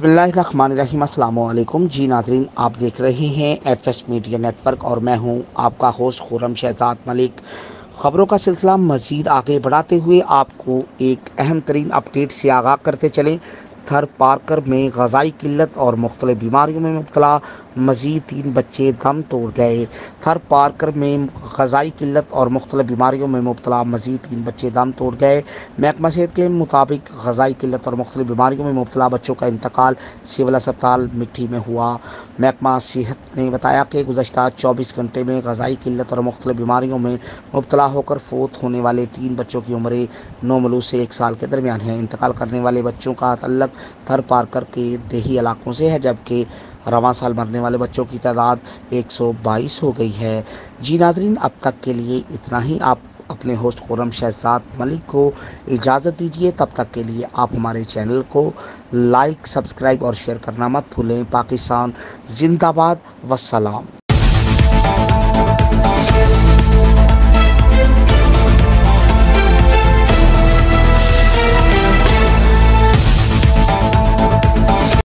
बिस्मिल्लाहिर्रहमानिर्रहीम। अस्सलाम वालेकुम जी नाज़रीन, आप देख रहे हैं एफएस मीडिया नेटवर्क और मैं हूं आपका होस्ट खुर्रम शहजाद मलिक। ख़बरों का सिलसिला मज़ीद आगे बढ़ाते हुए आपको एक अहम तरीन अपडेट से आगाह करते चलें। थर पार्कर में ग़िज़ाई किल्लत और मुख्तलिफ़ बीमारियों में मुब्तला मज़ीद 3 बच्चे दम तोड़ गए। थर पार्कर में ग़िज़ाई किल्लत और मुख्तलिफ़ बीमारियों में मुब्तला मज़ीद 3 बच्चे दम तोड़ गए। महकमा सेहत के मुताबिक ग़िज़ाई किल्लत और मुख्तलिफ़ बीमारियों में मुब्तला बच्चों का इंतकाल सिविल अस्पताल मिट्टी में हुआ। महकमा सेहत ने बताया कि गुज़श्ता 24 घंटे में ग़िज़ाई किल्लत और मुख्तलिफ़ बीमारियों में मुब्तला होकर फोत होने वाले 3 बच्चों की उम्रें 9 माह से 1 साल के दरमियान है। इंतकाल करने वाले बच्चों का तल्लक थर पार्कर के देही इलाकों से है, जबकि रवां साल मरने वाले बच्चों की तादाद 122 हो गई है। जी नाज़रीन, अब तक के लिए इतना ही। आप अपने होस्ट खुर्रम शहजाद मलिक को इजाज़त दीजिए। तब तक के लिए आप हमारे चैनल को लाइक, सब्सक्राइब और शेयर करना मत भूलें। पाकिस्तान जिंदाबाद। वस्सलाम।